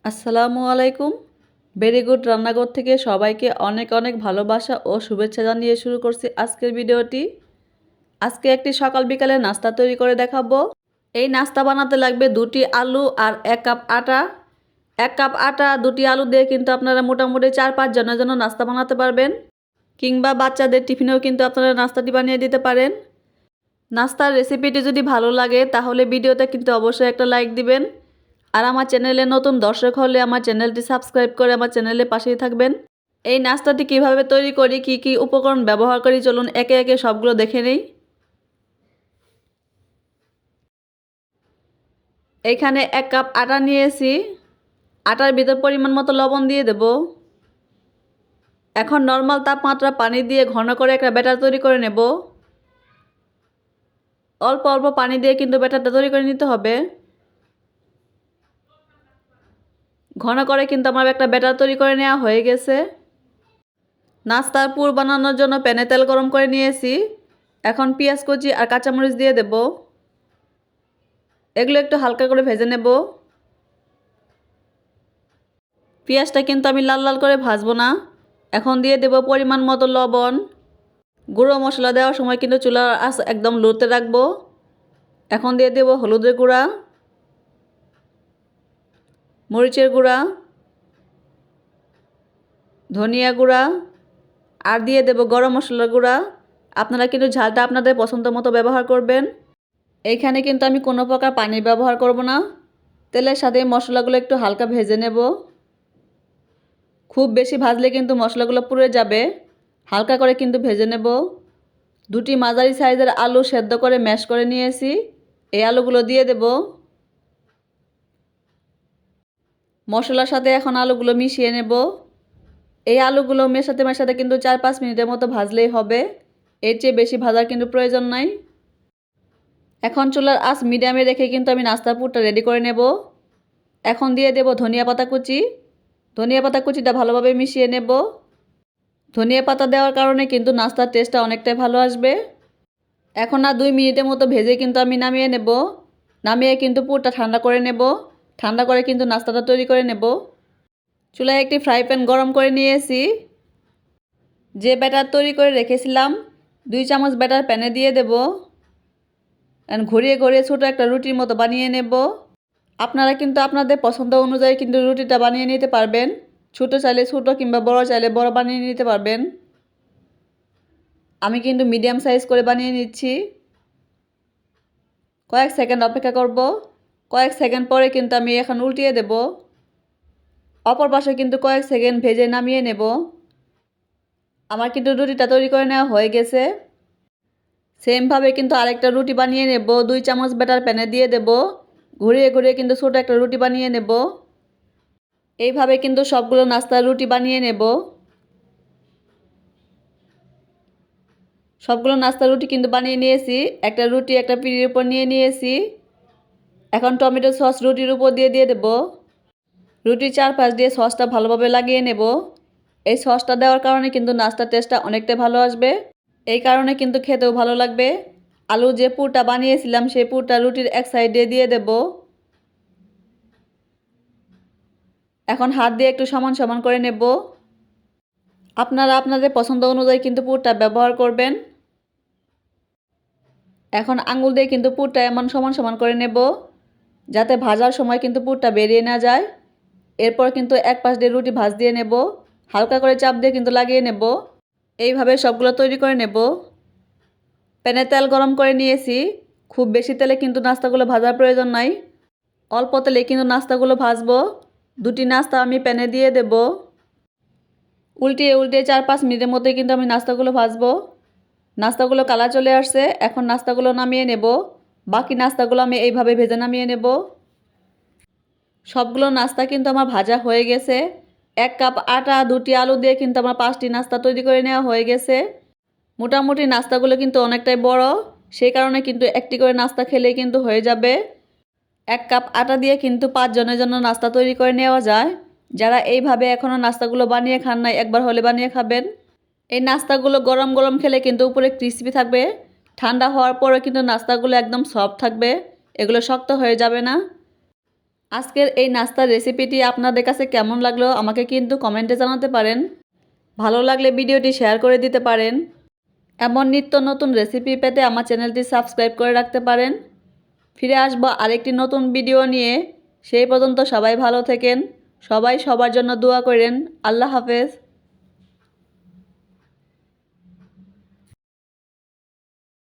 আসসালামু আলাইকুম। Very good রান্নাঘর থেকে সবাইকে অনেক অনেক ভালোবাসা ও শুভেচ্ছা জানিয়ে শুরু করছি আজকের ভিডিওটি। আজকে একটি সকাল বিকালে নাস্তা তৈরি করে দেখাবো। এই নাস্তা বানাতে লাগবে 2টি আলু আর 1 কাপ আটা। 1 কাপ আটা 2টি আলু দিয়ে কিন্তু আপনারা মোটামুটি 4-5 জনের জন্য নাস্তা বানাতে পারবেন, কিংবা বাচ্চাদের টিফিনেও কিন্তু আপনারা নাস্তাটি বানিয়ে দিতে পারেন। নাস্তার রেসিপিটি যদি ভালো লাগে তাহলে ভিডিওতে কিন্তু অবশ্যই একটা লাইক দিবেন। আর আমার চ্যানেলে নতুন দর্শক হলে আমার চ্যানেলটি সাবস্ক্রাইব করে আমার চ্যানেলের পাশেই থাকবেন। এই নাস্তাটি কিভাবে তৈরি করি, কি কি উপকরণ ব্যবহার করি, চলুন একে একে সবগুলো দেখে নেই। এইখানে 1 কাপ আটা নিয়েছি। আটার ভিতর পরিমাণ মতো লবণ দিয়ে দেব। এখন নর্মাল তাপমাত্রা পানি দিয়ে ঘন করে একটা ব্যাটার তৈরি করে নেব। অল্প অল্প পানি দিয়ে কিন্তু ব্যাটারটা তৈরি করে নিতে হবে। ঘন করে কিন্তু আমার একটা ব্যাটার তৈরি করে নেওয়া হয়ে গেছে। নাস্তার পুর বানানোর জন্য প্যানে তেল গরম করে নিয়েছি। এখন পেঁয়াজ কুচি আর কাঁচামরিচ দিয়ে দেব। এগুলো একটু হালকা করে ভেজে নেব। পেঁয়াজটা কিন্তু আমি লাল লাল করে ভাজবো না। এখন দিয়ে দেব পরিমাণ মতো লবণ। গুঁড়ো মশলা দেওয়ার সময় কিন্তু চুলার আঁচ একদম লোতে রাখবো। এখন দিয়ে দেব হলুদের গুঁড়া, মরিচের গুঁড়া, ধনিয়া গুঁড়া আর দিয়ে দেব গরম মশলার গুঁড়া। আপনারা কিন্তু ঝালটা আপনাদের পছন্দ মতো ব্যবহার করবেন। এইখানে কিন্তু আমি কোনো প্রকার পানি ব্যবহার করব না। তেলের সাথে মশলাগুলো একটু হালকা ভেজে নেব। খুব বেশি ভাজলে কিন্তু মশলাগুলো পুড়ে যাবে। হালকা করে কিন্তু ভেজে নেব। 2টি মাঝারি সাইজের আলু সেদ্ধ করে ম্যাশ করে নিয়েছি। এই আলুগুলো দিয়ে দেব। মশলার সাথে এখন আলুগুলো মিশিয়ে নেব। এই আলুগুলো মেশাতে মেশাতে কিন্তু 4-5 মিনিটের মতো ভাজলেই হবে। এর চেয়ে বেশি ভাজার কিন্তু প্রয়োজন নাই। এখন চুলার আঁচ মিডিয়ামে রেখে কিন্তু আমি নাস্তার পুরটা রেডি করে নেব। এখন দিয়ে দেব ধনিয়া পাতা কুচি। ধনিয়া পাতা কুচিটা ভালোভাবে মিশিয়ে নেব। ধনিয়া পাতা দেওয়ার কারণে কিন্তু নাস্তার টেস্টটা অনেকটাই ভালো আসবে। এখন আর 2 মিনিটের মতো ভেজে কিন্তু আমি নামিয়ে নেব। নামিয়ে কিন্তু পুরটা ঠান্ডা করে নেব। ঠান্ডা করে কিন্তু নাস্তাটা তৈরি করে নেব। চুলায় একটি ফ্রাই প্যান গরম করে নিয়েছি। যে ব্যাটার তৈরি করে রেখেছিলাম 2 চামচ ব্যাটার প্যানে দিয়ে দেব। ঘুরিয়ে ঘুরিয়ে ছোটো একটা রুটির মতো বানিয়ে নেব। আপনারা কিন্তু আপনাদের পছন্দ অনুযায়ী কিন্তু রুটিটা বানিয়ে নিতে পারবেন। ছোটো চাইলে ছোটো, কিংবা বড় চাইলে বড় বানিয়ে নিতে পারবেন। আমি কিন্তু মিডিয়াম সাইজ করে বানিয়ে নিচ্ছি। কয়েক সেকেন্ড অপেক্ষা করব। কয়েক সেকেন্ড পরে কিন্তু আমি এখন উল্টিয়ে দেব। অপর পাশে কিন্তু কয়েক সেকেন্ড ভেজে নামিয়ে নেব। আমার কিন্তু রুটিটা তৈরি করে নেওয়া হয়ে গেছে। সেমভাবে কিন্তু আরেকটা রুটি বানিয়ে নেব। 2 চামচ ব্যাটার প্যানে দিয়ে দেব। ঘুরিয়ে ঘুরিয়ে কিন্তু ছোটো একটা রুটি বানিয়ে নেব। এইভাবে কিন্তু সবগুলো নাস্তার রুটি বানিয়ে নেব। সবগুলো নাস্তার রুটি কিন্তু বানিয়ে নিয়েছি। একটা রুটি একটা পিঁড়ির উপর নিয়ে নিয়েছি। এখন টমেটো সস রুটির উপর দিয়ে দেব। রুটির চারপাশ দিয়ে সসটা ভালোভাবে লাগিয়ে নেব। এই সসটা দেওয়ার কারণে কিন্তু নাস্তার টেস্টটা অনেকটাই ভালো আসবে। এই কারণে কিন্তু খেতেও ভালো লাগবে। আলু যে পুরটা বানিয়েছিলাম সেই পুরটা রুটির এক সাইডে দিয়ে দেব। এখন হাত দিয়ে একটু সমান সমান করে নেব। আপনারা আপনাদের পছন্দ অনুযায়ী কিন্তু পুরটা ব্যবহার করবেন। এখন আঙুল দিয়ে কিন্তু পুরটা এমন সমান সমান করে নেব যাতে ভাজার সময় কিন্তু পুরটা বেরিয়ে না যায়। এরপর কিন্তু এক পাশ দিয়ে রুটি ভাজ দিয়ে নেব। হালকা করে চাপ দিয়ে কিন্তু লাগিয়ে নেব। এইভাবে সবগুলো তৈরি করে নেব। প্যানে তেল গরম করে নিয়েছি। খুব বেশি তেলে কিন্তু নাস্তাগুলো ভাজার প্রয়োজন নাই। অল্প তেলে কিন্তু নাস্তাগুলো ভাজবো। 2টি নাস্তা আমি প্যানে দিয়ে দেব। উল্টিয়ে উল্টিয়ে 4-5 মিনিটের মধ্যে কিন্তু আমি নাস্তাগুলো ভাজবো। নাস্তাগুলো কালার চলে আসছে। এখন নাস্তাগুলো নামিয়ে নেব। বাকি নাস্তাগুলো আমি এইভাবে ভেজে নামিয়ে নেব। সবগুলো নাস্তা কিন্তু আমার ভাজা হয়ে গেছে। 1 কাপ আটা 2টি আলু দিয়ে কিন্তু আমার 5টি নাস্তা তৈরি করে নেওয়া হয়ে গেছে। মোটামুটি নাস্তাগুলো কিন্তু অনেকটাই বড়, সেই কারণে কিন্তু একটি করে নাস্তা খেলেই কিন্তু হয়ে যাবে। 1 কাপ আটা দিয়ে কিন্তু 5 জনের জন্য নাস্তা তৈরি করে নেওয়া যায়। যারা এইভাবে এখনও নাস্তাগুলো বানিয়ে খান নাই, একবার হলে বানিয়ে খাবেন। এই নাস্তাগুলো গরম গরম খেলে কিন্তু উপরে ক্রিস্পি থাকবে। ঠান্ডা হওয়ার পরে কিন্তু নাস্তাগুলো একদম সফট থাকবে। এগুলো শক্ত হয়ে যাবে না। আজকের এই নাস্তার রেসিপিটি আপনাদের কাছে কেমন লাগলো আমাকে কিন্তু কমেন্টে জানাতে পারেন। ভালো লাগলে ভিডিওটি শেয়ার করে দিতে পারেন। এমন নিত্য নতুন রেসিপি পেতে আমার চ্যানেলটি সাবস্ক্রাইব করে রাখতে পারেন। ফিরে আসবো আরেকটি নতুন ভিডিও নিয়ে। সেই পর্যন্ত সবাই ভালো থাকেন। সবাই সবার জন্য দোয়া করেন। আল্লাহ হাফেজ।